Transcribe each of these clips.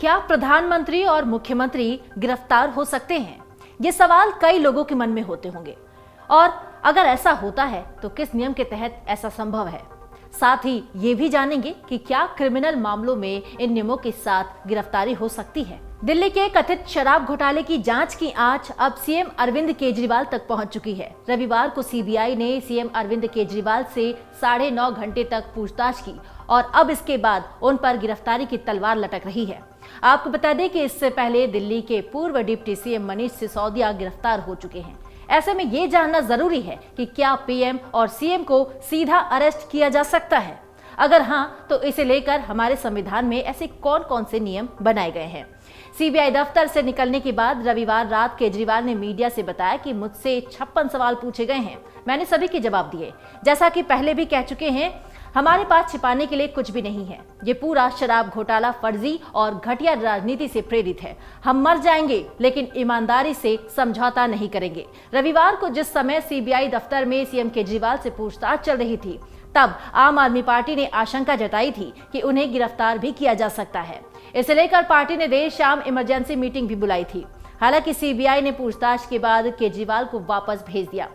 क्या प्रधानमंत्री और मुख्यमंत्री गिरफ्तार हो सकते हैं? ये सवाल कई लोगों के मन में होते होंगे और अगर ऐसा होता है तो किस नियम के तहत ऐसा संभव है। साथ ही ये भी जानेंगे कि क्या क्रिमिनल मामलों में इन नियमों के साथ गिरफ्तारी हो सकती है। दिल्ली के कथित शराब घोटाले की जांच की आंच अब सीएम अरविंद केजरीवाल तक पहुंच चुकी है। रविवार को सीबीआई ने सीएम अरविंद केजरीवाल से 9.5 घंटे तक पूछताछ की और अब इसके बाद उन पर गिरफ्तारी की तलवार लटक रही है। आपको बता दें कि इससे पहले दिल्ली के पूर्व डिप्टी सीएम मनीष सिसोदिया गिरफ्तार हो चुके हैं। ऐसे में ये जानना जरूरी है कि क्या पीएम और सीएम को सीधा अरेस्ट किया जा सकता है। अगर हाँ, तो इसे लेकर हमारे संविधान में ऐसे कौन कौन से नियम बनाए गए हैं। सीबीआई दफ्तर से निकलने के बाद रविवार रात केजरीवाल ने मीडिया से बताया कि मुझसे 56 सवाल पूछे गए हैं, मैंने सभी के जवाब दिए। जैसा कि पहले भी कह चुके हैं, हमारे पास छिपाने के लिए कुछ भी नहीं है। ये पूरा शराब घोटाला फर्जी और घटिया राजनीति से प्रेरित है। हम मर जाएंगे लेकिन ईमानदारी से समझौता नहीं करेंगे। रविवार को जिस समय सीबीआई दफ्तर में सीएम केजरीवाल से पूछताछ चल रही थी, तब आम आदमी पार्टी ने आशंका जताई थी कि उन्हें गिरफ्तार भी किया जा सकता है। इसे लेकर पार्टी ने देर शाम इमरजेंसी मीटिंग भी बुलाई थी। हालांकि सीबीआई ने पूछताछ के बाद केजरीवाल को वापस भेज दिया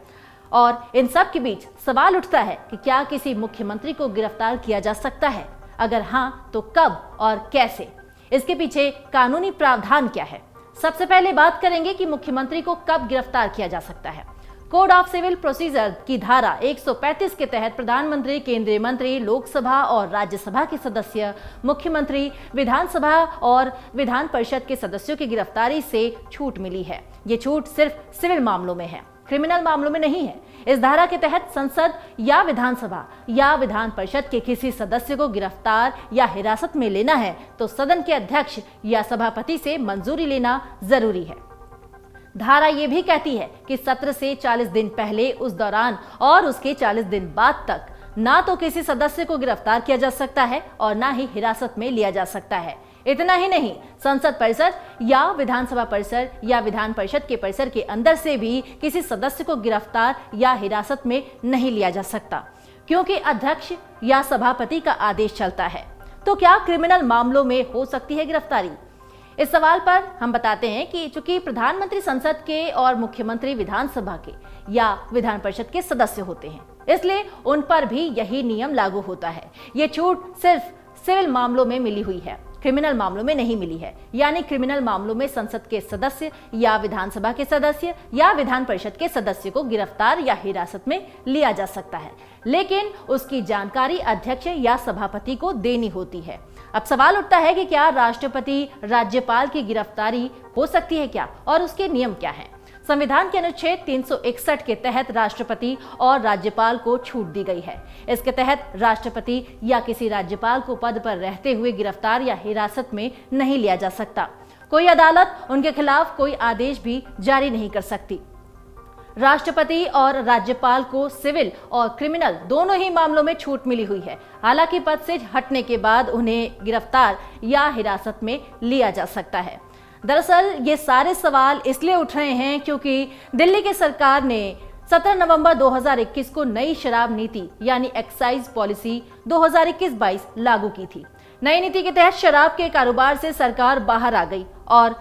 और इन सब के बीच सवाल उठता है कि क्या किसी मुख्यमंत्री को गिरफ्तार किया जा सकता है? अगर हाँ, तो कब और कैसे? इसके पीछे कानूनी प्रावधान क्या है? सबसे पहले बात करेंगे कि मुख्यमंत्री को कब गिरफ्तार किया जा सकता है। कोड ऑफ सिविल प्रोसीजर की धारा 135 के तहत प्रधानमंत्री, केंद्रीय मंत्री, लोकसभा और राज्यसभा के सदस्य, मुख्यमंत्री, विधानसभा और विधान परिषद के सदस्यों की गिरफ्तारी से छूट मिली है। ये छूट सिर्फ सिविल मामलों में है, क्रिमिनल मामलों में नहीं है। इस धारा के तहत संसद या विधानसभा या विधान परिषद के किसी सदस्य को गिरफ्तार या हिरासत में लेना है तो सदन के अध्यक्ष या सभापति से मंजूरी लेना जरूरी है। धारा ये भी कहती है कि सत्र से 40 दिन पहले, उस दौरान और उसके 40 दिन बाद तक ना तो किसी सदस्य को गिरफ्तार किया जा सकता है और ना ही हिरासत में लिया जा सकता है। इतना ही नहीं, संसद परिसर या विधानसभा परिसर या विधान परिषद के परिसर के अंदर से भी किसी सदस्य को गिरफ्तार या हिरासत में नहीं लिया जा सकता, क्योंकि अध्यक्ष या सभापति का आदेश चलता है। तो क्या क्रिमिनल मामलों में हो सकती है गिरफ्तारी? इस सवाल पर हम बताते हैं कि चूंकि प्रधानमंत्री संसद के और मुख्यमंत्री विधानसभा के या विधान परिषद के सदस्य होते हैं, इसलिए उन पर भी यही नियम लागू होता है। ये छूट सिर्फ सिविल मामलों में मिली हुई है, क्रिमिनल मामलों में नहीं मिली है। यानी क्रिमिनल मामलों में संसद के सदस्य या विधानसभा के सदस्य या विधान परिषद के सदस्य को गिरफ्तार या हिरासत में लिया जा सकता है, लेकिन उसकी जानकारी अध्यक्ष या सभापति को देनी होती है। अब सवाल उठता है कि क्या राष्ट्रपति, राज्यपाल की गिरफ्तारी हो सकती है क्या, और उसके नियम क्या हैं? संविधान के अनुच्छेद 361 के तहत राष्ट्रपति और राज्यपाल को छूट दी गई है। इसके तहत राष्ट्रपति या किसी राज्यपाल को पद पर रहते हुए गिरफ्तार या हिरासत में नहीं लिया जा सकता। कोई अदालत उनके खिलाफ कोई आदेश भी जारी नहीं कर सकती। राष्ट्रपति और राज्यपाल को सिविल और क्रिमिनल दोनों ही मामलों में छूट मिली हुई है। हालांकि पद से हटने के बाद उन्हें गिरफ्तार या हिरासत में लिया जा सकता है। दरअसल ये सारे सवाल इसलिए उठ रहे हैं क्योंकि दिल्ली की सरकार ने 17 नवंबर 2021 को नई शराब नीति यानी एक्साइज पॉलिसी 2021-22 लागू की थी। नई नीति के तहत शराब के कारोबार से सरकार बाहर आ गई और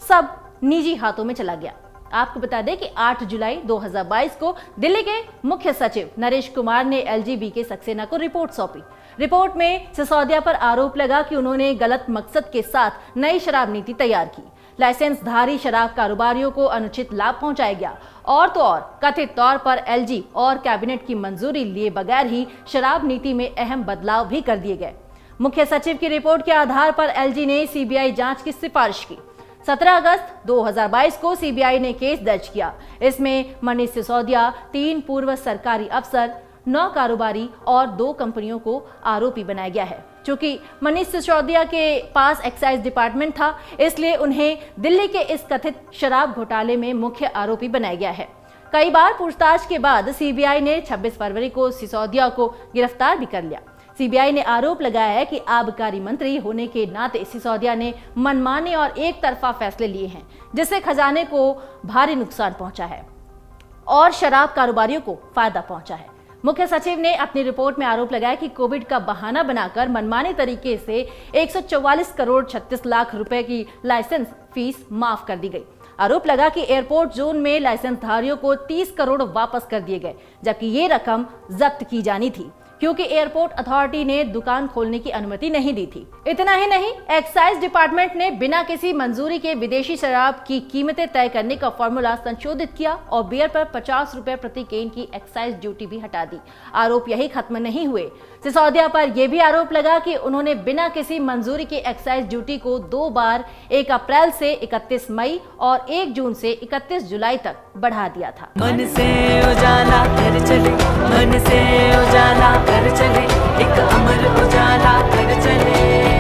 सब निजी हाथों में चला गया। आपको बता दें कि 8 जुलाई 2022 को दिल्ली के मुख्य सचिव नरेश कुमार ने एलजी सक्सेना को रिपोर्ट सौंपी। रिपोर्ट में सिसोदिया पर आरोप लगा कि उन्होंने गलत मकसद के साथ नई शराब नीति तैयार की। लाइसेंसधारी शराब कारोबारियों को अनुचित लाभ पहुंचाया गया और तो और कथित तौर पर एलजी और कैबिनेट की मंजूरी लिए बगैर ही शराब नीति में अहम बदलाव भी कर दिए गए। मुख्य सचिव की रिपोर्ट के आधार पर एलजी ने सीबीआई जांच की सिफारिश की। 17 अगस्त 2022 को सीबीआई ने केस दर्ज किया। इसमें मनीष सिसोदिया, 3 पूर्व सरकारी अफसर, 9 कारोबारी और 2 कंपनियों को आरोपी बनाया गया है। चूंकि मनीष सिसोदिया के पास एक्साइज डिपार्टमेंट था, इसलिए उन्हें दिल्ली के इस कथित शराब घोटाले में मुख्य आरोपी बनाया गया है। कई बार पूछताछ के बाद सीबीआई ने 26 फरवरी को सिसोदिया को गिरफ्तार भी कर लिया। सीबीआई ने आरोप लगाया है कि आबकारी मंत्री होने के नाते सिसोदिया ने मनमाने और एक तरफा फैसले लिए हैं, जिससे खजाने को भारी नुकसान पहुंचा है और शराब कारोबारियों को फायदा पहुंचा है। मुख्य सचिव ने अपनी रिपोर्ट में आरोप लगाया कि कोविड का बहाना बनाकर मनमाने तरीके से 144 करोड़ 36 लाख रुपए की लाइसेंस फीस माफ कर दी गई। आरोप लगा कि एयरपोर्ट जोन में लाइसेंस धारियों को 30 करोड़ वापस कर दिए गए, जबकि ये रकम जब्त की जानी थी क्योंकि एयरपोर्ट अथॉरिटी ने दुकान खोलने की अनुमति नहीं दी थी। इतना ही नहीं, एक्साइज डिपार्टमेंट ने बिना किसी मंजूरी के विदेशी शराब की कीमतें तय करने का फॉर्मूला संशोधित किया और बियर पर 50 रुपए प्रति केन की एक्साइज ड्यूटी भी हटा दी। आरोप यही खत्म नहीं हुए। सिसोदिया पर यह भी आरोप लगा कि उन्होंने बिना किसी मंजूरी के एक्साइज ड्यूटी को 2 बार 1 अप्रैल से 31 मई और 1 जून से 31 जुलाई तक बढ़ा दिया था। मन से उजाला कर चले, मन से उजाला कर चले, एक अमर उजाला कर चले।